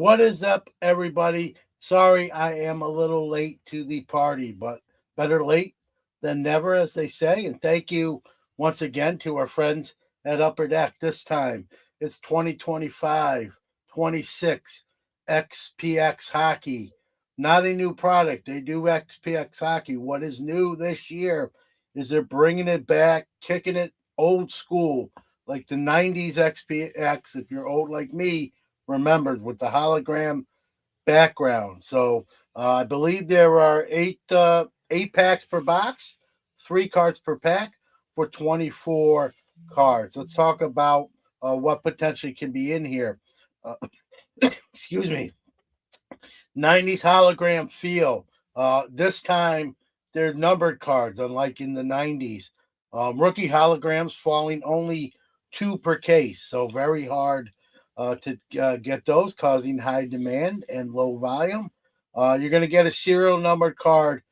What is up, everybody? Sorry I am a little late to the party, but better late than never, as they say. And thank you once again to our friends at Upper Deck. This time it's 2025 26 XPX Hockey. Not a new product. They do XPX Hockey. What is new this year is they're bringing it back, kicking it old school, like the 90s XPX. If you're old like me, remembered with the hologram background. So I believe there are eight packs per box, 3 cards per pack for 24 cards. Let's talk about what potentially can be in here. Uh, excuse me. 90s hologram feel. This time they're numbered cards, unlike in the 90s. Rookie holograms falling only 2 per case, so very hard to get those, causing high demand and low volume. You're going to get a serial numbered card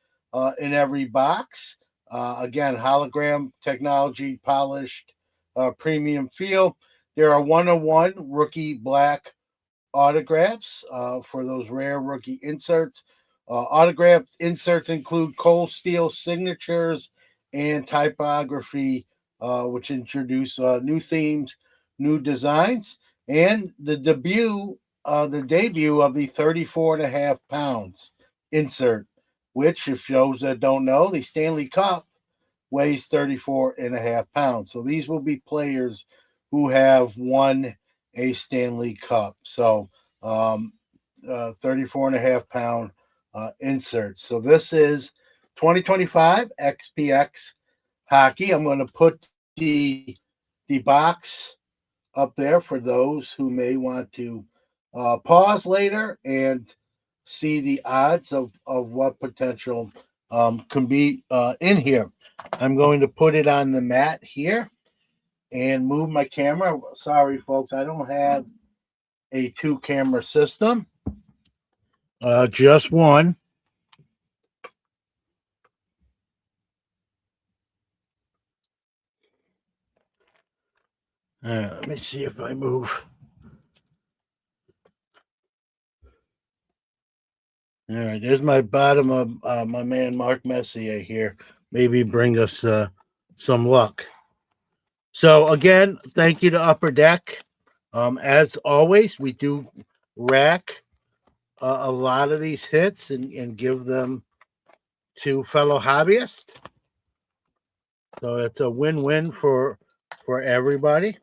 in every box. Again, hologram technology, polished, premium feel. There are 101 rookie black autographs for those rare rookie inserts. Autographed inserts include cold steel signatures and typography, which introduce new themes, new designs, and the debut of the 34.5 pounds insert, which, if those that don't know, the Stanley Cup weighs 34.5 pounds. So these will be players who have won a Stanley Cup. So 34.5 pound inserts. So this is 2025 XPX Hockey. I'm going to put the box up there for those who may want to pause later and see the odds of what potential can be in here. I'm going to put it on the mat here and move my camera. Sorry, folks, I don't have a 2 camera system, just one. Let me see if I move. All right, there's my bottom of my man Mark Messier here. Maybe bring us some luck. So again, thank you to Upper Deck. As always, we do rack a lot of these hits and give them to fellow hobbyists. So it's a win-win for everybody.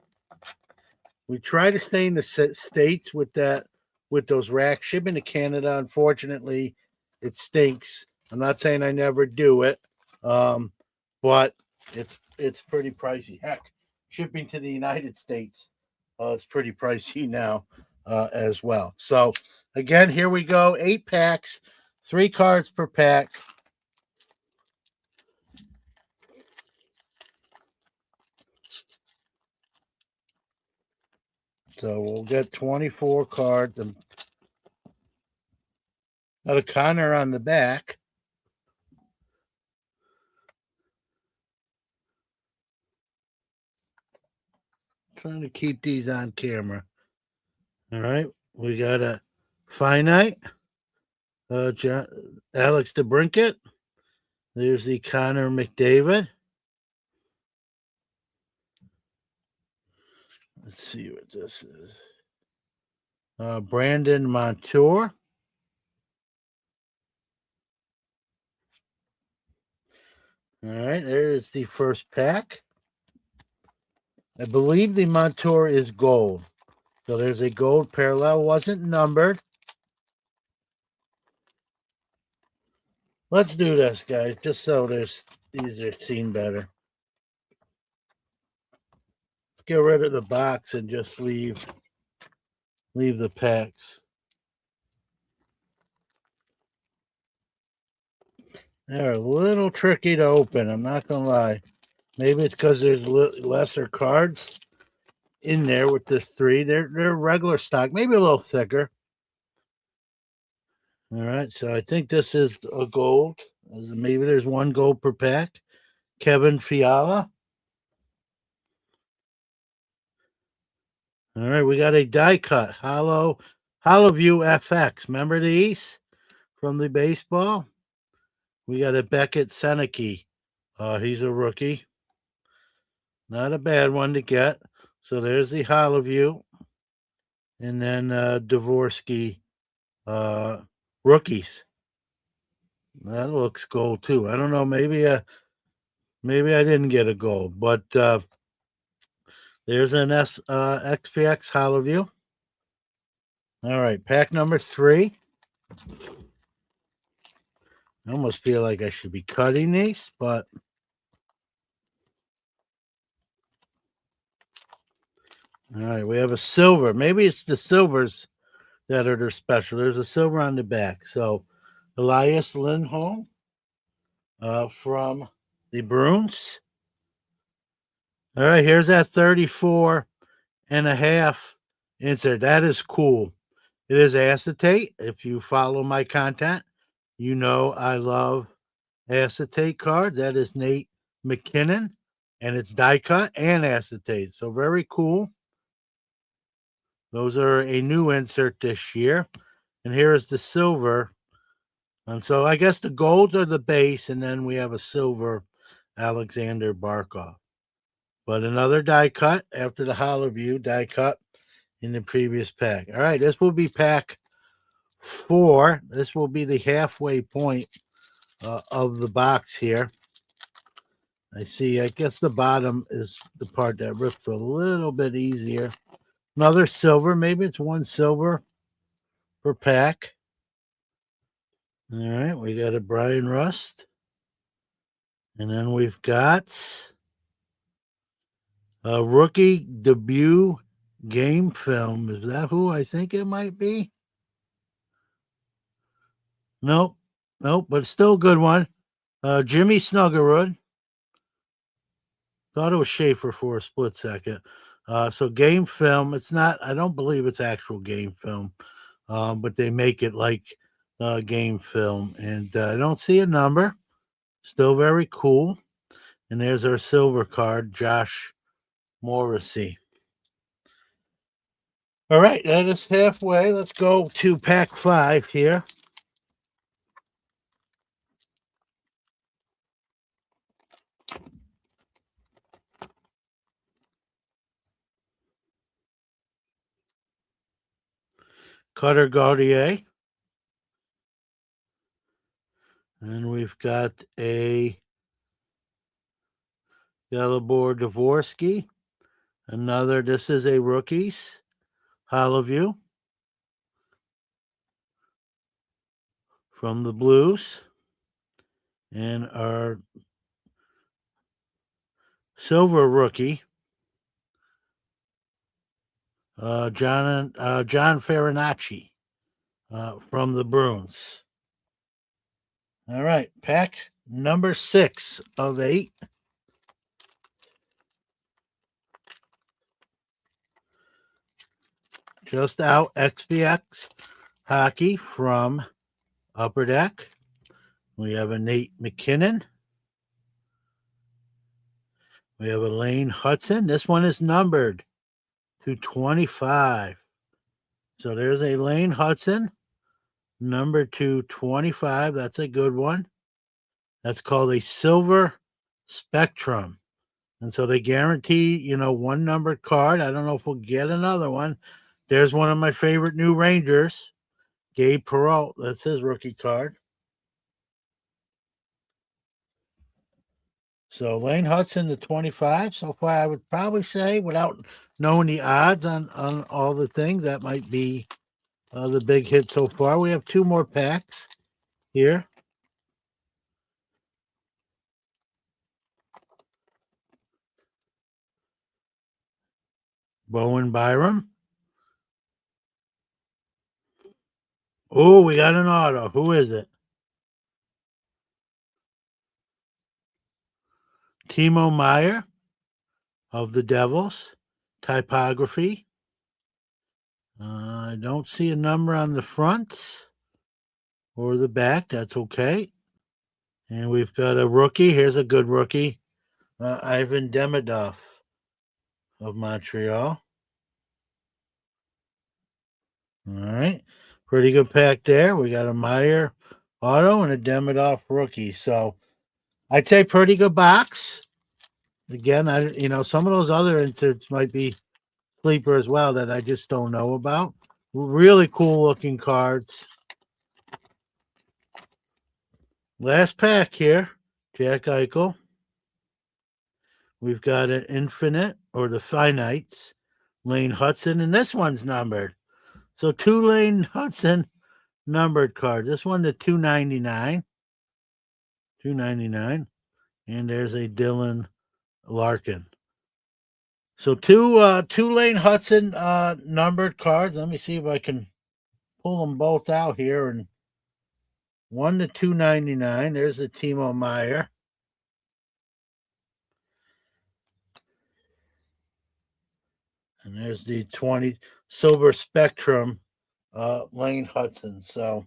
We try to stay in the states with those racks. Shipping to Canada, unfortunately, it stinks. I'm not saying I never do it, but it's pretty pricey. Heck, shipping to the United States, it's pretty pricey now as well. So again, here we go. 8 packs, 3 cards per pack. So we'll get 24 cards. And got a Connor on the back. Trying to keep these on camera. All right. We got a finite. Alex DeBrincat. There's the Connor McDavid. Let's see what this is. Brandon Montour. All right, there's the first pack. I believe the Montour is gold. So there's a gold parallel. Wasn't numbered. Let's do this, guys, just so these are seen better. Let's get rid of the box and just leave the packs. They're a little tricky to open, I'm not gonna lie. Maybe it's because there's lesser cards in there with this 3. They're regular stock, maybe a little thicker. All right, so I think this is a gold. Maybe there's 1 gold per pack. Kevin Fiala. All right, we got a die cut hollow Hollowview FX. Remember these from the baseball? We got a Beckett Seneke. He's a rookie. Not a bad one to get. So there's the Hollowview. And then Dvorsky rookies. That looks gold too. I don't know. Maybe I didn't get a gold, but there's an XPX Hollowview. All right, pack number 3. I almost feel like I should be cutting these, but all right, we have a silver. Maybe it's the silvers that are their special. There's a silver on the back. So Elias Lindholm from the Bruins. All right, here's that 34 and a half insert. That is cool. It is acetate. If you follow my content, you know I love acetate cards. That is Nate McKinnon, and it's die cut and acetate. So very cool. Those are a new insert this year. And here is the silver. And so I guess the golds are the base, and then we have a silver Alexander Barkov. But another die cut after the Hollowview die cut in the previous pack. All right, this will be pack 4. This will be the halfway point of the box here. I guess the bottom is the part that rips a little bit easier. Another silver. Maybe it's 1 silver per pack. All right, we got a Brian Rust. And then we've got a rookie debut game film. Is that who I think it might be? Nope, but it's still a good one. Jimmy Snuggerud. Thought it was Schaefer for a split second. So game film. It's not. I don't believe it's actual game film, but they make it like game film. And I don't see a number. Still very cool. And there's our silver card, Josh Morrissey. All right, that is halfway. Let's go to pack 5 here. Cutter Gauthier. And we've got a Dalibor Dvorsky. Another, this is a rookies, Hollowview from the Blues. And our silver rookie, John Farinacci from the Bruins. All right, pack number 6 of 8. Just out XPX hockey from Upper Deck. We have a Nate McKinnon. We have a Lane Hudson. This one is numbered to 25. So there's a Lane Hudson, number 225. That's a good one. That's called a Silver Spectrum. And so they guarantee, 1 numbered card. I don't know if we'll get another one. There's one of my favorite new Rangers, Gabe Perreault. That's his rookie card. So Lane Hudson to 25. So far, I would probably say, without knowing the odds on all the things, that might be the big hit so far. We have 2 more packs here. Bowen Byram. Oh, we got an auto. Who is it? Timo Meier of the Devils. Typography. I don't see a number on the front or the back. That's okay. And we've got a rookie. Here's a good rookie. Ivan Demidov of Montreal. All right. Pretty good pack there. We got a Meyer auto and a Demidov rookie. So I'd say pretty good box. Again, some of those other inserts might be sleeper as well that I just don't know about. Really cool looking cards. Last pack here, Jack Eichel. We've got an Infinite or the Finites, Lane Hudson, and this one's numbered. So 2 Lane Hudson numbered cards. This one to 299. 299. And there's a Dylan Larkin. So two Lane Hudson numbered cards. Let me see if I can pull them both out here. And 1 to 299. There's the Timo Meyer. And there's the 20 Silver Spectrum Lane Hudson. So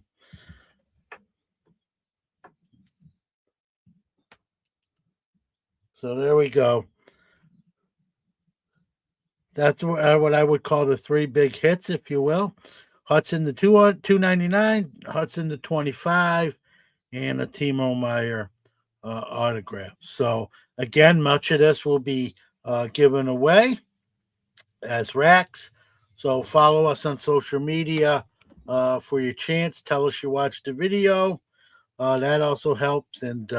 there we go. That's what I would call the 3 big hits, if you will. Hudson the 299, Hudson the 25, and a Timo Meyer autograph. So again, much of this will be given away as racks. So follow us on social media for your chance. Tell us you watched the video. That also helps. And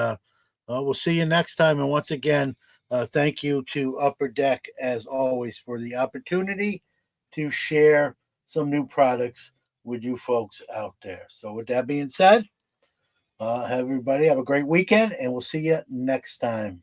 we'll see you next time. And once again, thank you to Upper Deck, as always, for the opportunity to share some new products with you folks out there. So with that being said, everybody have a great weekend, and we'll see you next time.